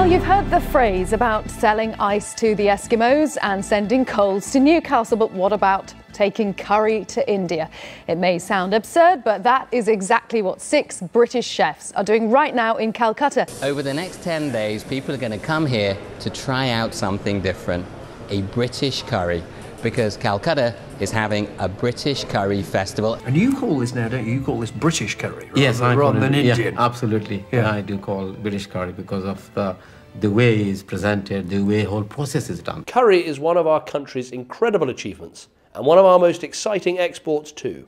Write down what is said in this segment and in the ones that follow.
Well, you've heard the phrase about selling ice to the Eskimos and sending coals to Newcastle, but what about taking curry to India? It may sound absurd, but that is exactly what 6 British chefs are doing right now in Calcutta. Over the next 10 days, people are going to come here to try out something different, a British curry, because Calcutta is having a British curry festival. And you call this now, don't you? You call this British curry rather than Indian. Yeah, absolutely. Yeah. I do call British curry because of the way it's presented, the way whole process is done. Curry is one of our country's incredible achievements and one of our most exciting exports too.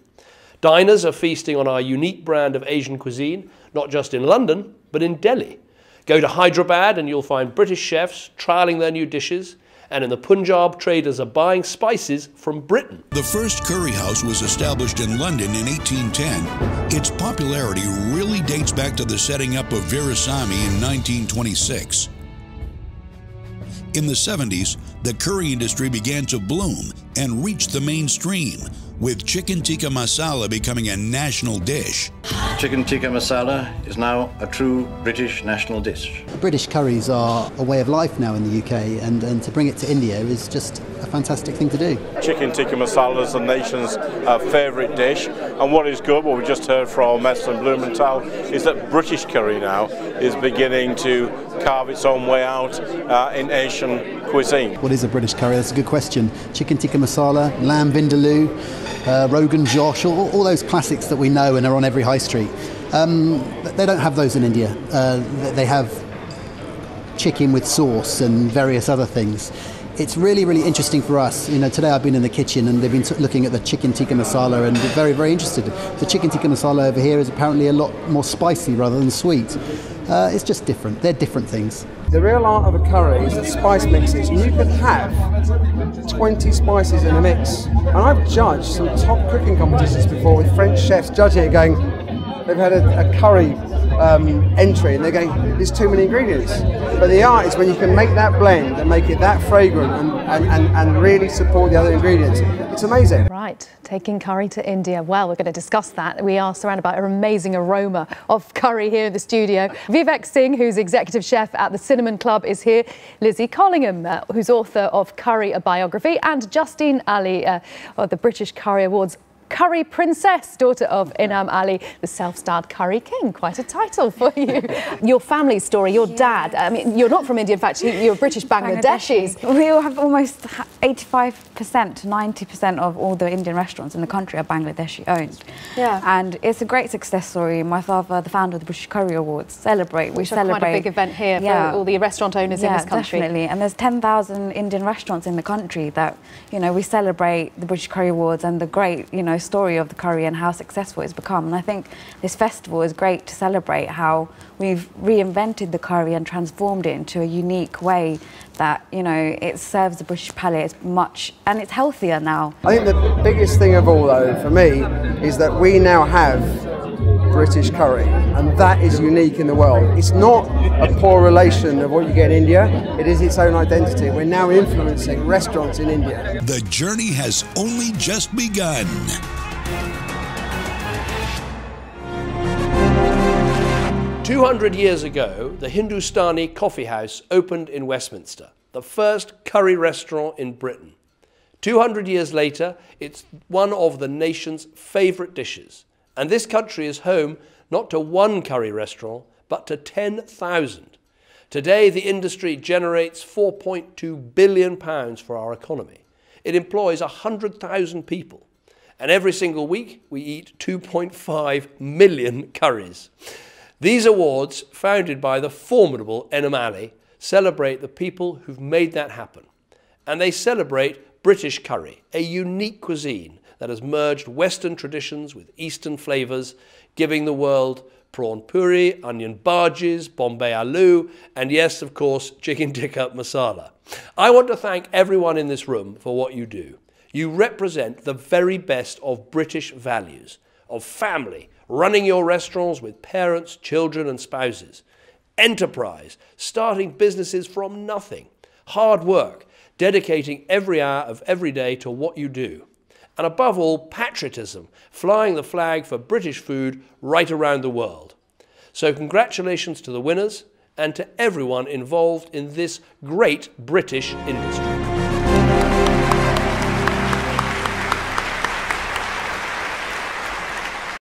Diners are feasting on our unique brand of Asian cuisine, not just in London, but in Delhi. Go to Hyderabad and you'll find British chefs trialling their new dishes. And in the Punjab, traders are buying spices from Britain. The first curry house was established in London in 1810. Its popularity really dates back to the setting up of Veerasamy in 1926. In the 70s, the curry industry began to bloom and reach the mainstream, with chicken tikka masala becoming a national dish. Chicken tikka masala is now a true British national dish. British curries are a way of life now in the UK, and to bring it to India is just a fantastic thing to do. Chicken tikka masala is the nation's favourite dish, and what is good, what we just heard from Esther Blumenthal, is that British curry now is beginning to carve its own way out in Asian cuisine. What is a British curry? That's a good question. Chicken tikka masala, lamb vindaloo, Rogan Josh, all those classics that we know and are on every high street. They don't have those in India. They have chicken with sauce and various other things. It's really, really interesting for us. You know, today I've been in the kitchen and they've been looking at the chicken tikka masala and very, very interested. The chicken tikka masala over here is apparently a lot more spicy rather than sweet. It's just different. They're different things. The real art of a curry is the spice mixes. You could have 20 spices in a mix. And I've judged some top cooking competitions before with French chefs judging it going, they've had a curry entry and they're going, there's too many ingredients. But the art is when you can make that blend and make it that fragrant and really support the other ingredients. It's amazing. Right, taking curry to India. Well, we're going to discuss that. We are surrounded by an amazing aroma of curry here in the studio. Vivek Singh, who's executive chef at the Cinnamon Club, is here. Lizzie Collingham, who's author of Curry, a Biography, and Justine Ali of the British Curry Awards. Curry Princess, daughter of Enam Ali, the self-styled Curry King. Quite a title for you. Your family story, your dad, I mean, you're not from India, in fact, you're British Bangladeshis. We all have almost 85% to 90% of all the Indian restaurants in the country are Bangladeshi owned. Yeah. And it's a great success story. My father, the founder of the British Curry Awards, we celebrate. Quite a big event here for all the restaurant owners in this country. Definitely. And there's 10,000 Indian restaurants in the country that, you know, we celebrate the British Curry Awards and the great, you know, story of the curry and how successful it's become. And I think this festival is great to celebrate how we've reinvented the curry and transformed it into a unique way that, you know, it serves the British palate and it's healthier now. I think the biggest thing of all, though, for me, is that we now have British curry, and that is unique in the world. It's not a poor relation of what you get in India, it is its own identity. We're now influencing restaurants in India. The journey has only just begun. 200 years ago, the Hindustani Coffee House opened in Westminster, the first curry restaurant in Britain. 200 years later, it's one of the nation's favourite dishes. And this country is home not to one curry restaurant, but to 10,000. Today, the industry generates £4.2 billion for our economy. It employs 100,000 people. And every single week, we eat 2.5 million curries. These awards, founded by the formidable Enam Ali, celebrate the people who've made that happen. And they celebrate British curry, a unique cuisine that has merged Western traditions with Eastern flavours, giving the world prawn puri, onion bhajis, Bombay aloo, and yes, of course, chicken tikka masala. I want to thank everyone in this room for what you do. You represent the very best of British values, of family, running your restaurants with parents, children and spouses, enterprise, starting businesses from nothing, hard work, dedicating every hour of every day to what you do, and above all, patriotism, flying the flag for British food right around the world. So congratulations to the winners, and to everyone involved in this great British industry.